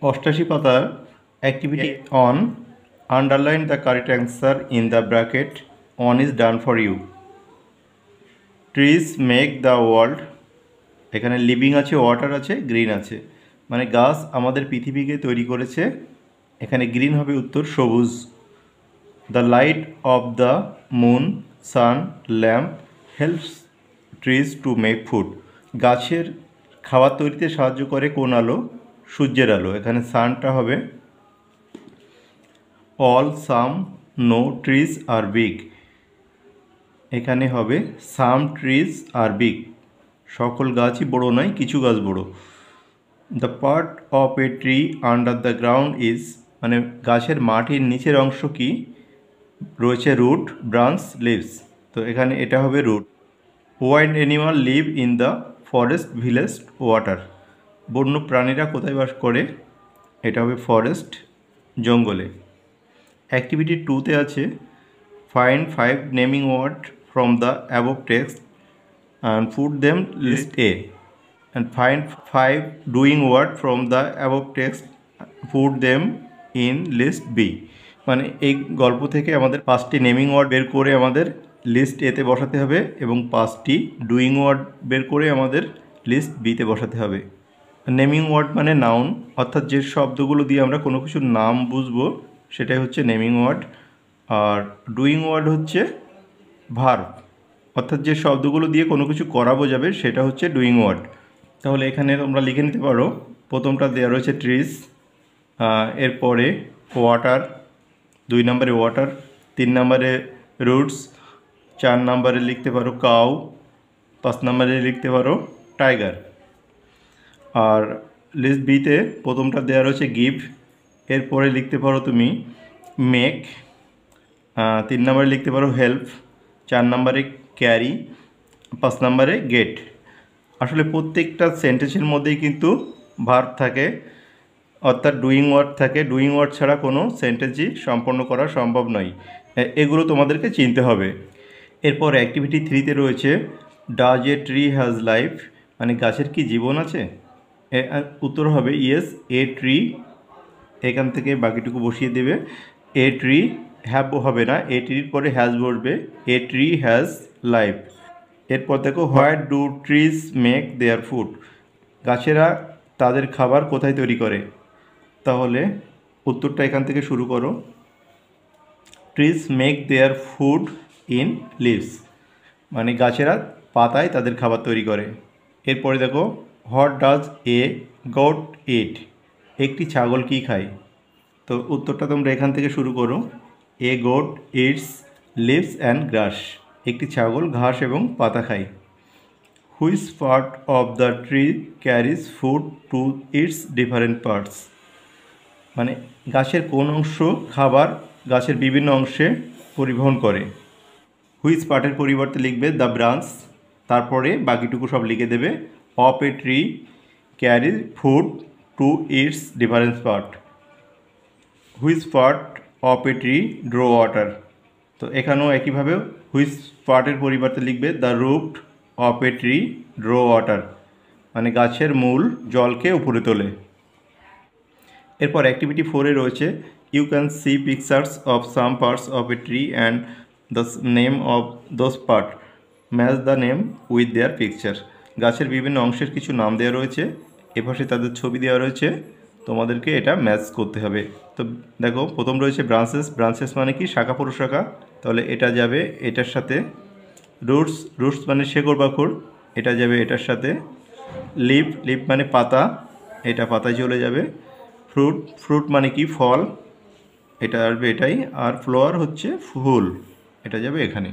88 পাতার activity on, underline the correct answer in the bracket. On is done for you. Trees make the world, এখানে living আছে, water আছে, green আছে, মানে গাছ আমাদের পৃথিবীকে তৈরি করেছে। এখানে গ্রিন হবে উত্তর, সবুজ। The light of the moon, sun, lamp helps trees to make food. গাছের খাবার তৈরিতে সাহায্য করে কোন আলো? সূর্যের আলো। এখানে সানটা হবে all, some, no trees are big. এখানে হবে সাম ট্রিজ আর বিগ, সকল গাছই বড় নয়, কিছু গাছ বড়। The part of a tree under the ground is, মানে গাছের মাটির নিচের অংশ কি রয়েছে? Root, branch, leaves. তো এখানে এটা হবে root. Wild animal live in the forest, village, water. বন্য প্রাণীরা কোথায় বাস করে? এটা হবে ফরেস্ট, জঙ্গলে। অ্যাক্টিভিটি 2তে আছে find 5 naming word from the above text and put them list A, and find 5 doing word from the above text, put them in list B। মানে এই গল্প থেকে আমাদের 5টি নেমিং ওয়ার্ড বের করে আমাদের লিস্ট এতে বসাতে হবে এবং 5টি ডুইং ওয়ার্ড বের করে আমাদের লিস্ট বিতে বসাতে হবে। নেমিং ওয়ার্ড মানে নাউন, অর্থাৎ যে শব্দগুলো দিয়ে আমরা কোনো কিছুর নাম বুঝবো সেটাই হচ্ছে নেমিং ওয়ার্ড। আর ডুইং ওয়ার্ড হচ্ছে ভার্ব, অর্থাৎ যে শব্দগুলো দিয়ে কোনো কিছু করা বোঝাবে সেটা হচ্ছে ডুইং ওয়ার্ড। তাহলে এখানে তোমরা লিখে নিতে পারো। প্রথমটা দেওয়া রয়েছে ট্রিজ, এরপরে ওয়াটার, 2 নম্বরে ওয়াটার, 3 নম্বরে রুটস, 4 নম্বরে লিখতে পারো কাউ, 5 নম্বরে লিখতে পারো টাইগার। আর লিস্ট বিতে প্রথমটা দেওয়া রয়েছে গিভ, এরপরে লিখতে পারো তুমি মেক, 3 নম্বরে লিখতে পারো হেল্প, 4 নম্বরে ক্যারি, 5 নম্বরে গেট। আসলে প্রত্যেকটা সেন্টেন্সের মধ্যেই কিন্তু ভার্ব থাকে, অর্থাৎ ডুইং ওয়ার্ড থাকে। ডুইং ওয়ার্ড ছাড়া কোনো সেন্টেন্সই সম্পন্ন করা সম্ভব নয়, এগুলো তোমাদেরকে চিনতে হবে। এরপর অ্যাক্টিভিটি 3তে রয়েছে does a tree has life, মানে গাছের কি জীবন আছে? উত্তর হবে ইয়েস এ ট্রি, এখান থেকে বাকিটুকু বসিয়ে দেবে। এ ট্রি, হ্যাভ হবে না, এ ট্রির পরে হ্যাজ বসবে, এ ট্রি হ্যাজ লাইফ। এরপর দেখো what do trees make their food, গাছেরা তাদের খাবার কোথায় তৈরি করে? তাহলে উত্তরটা এখান থেকে শুরু করো। Trees make their food in leaves, মানে গাছেরা পাতায় তাদের খাবার তৈরি করে। এরপরে দেখো what does a goat eat, একটি ছাগল কি খায়? তো উত্তরটা তোমরা এখান থেকে শুরু করো। A goat eats leaves and grass, একটি ছাগল ঘাস এবং পাতা খায়। Which part of the tree carries food to its different parts, মানে গাছের কোন অংশ খাবার গাছের বিভিন্ন অংশে পরিবহন করে? হুইচ পার্টের পরিবর্তে লিখবে দ্য ব্রাঞ্চ, তারপরে বাকিটুকু সব লিখে দেবে। Of a tree carry food to its different part. Which part of a tree draw water, তো এখানেও একইভাবে হুইচ পার্টের পরিবর্তে লিখবে the root of a tree draw water, মানে গাছের মূল জলকে উপরে তোলে। এরপর অ্যাক্টিভিটি 4-এ রয়েছে you can see pictures of some parts of a tree and the name of those part match the name with their picture. গাছের বিভিন্ন অংশের কিছু নাম দেওয়া রয়েছে, এপাশে তাদের ছবি দেওয়া রয়েছে, তোমাদেরকে এটা ম্যাচ করতে হবে। তো দেখো প্রথম রয়েছে ব্রাঞ্চেস, ব্রাঞ্চেস মানে কি শাখা প্রশাখা, তাহলে এটা যাবে এটার সাথে। রুটস, রুটস মানে শেকড় বাকড়, এটা যাবে এটার সাথে। লিফ, লিফ মানে পাতা, এটা পাতায় চলে যাবে। ফ্রুট, ফ্রুট মানে কি ফল, এটা আসবে এটাই। আর ফ্লাওয়ার হচ্ছে ফুল, এটা যাবে এখানে।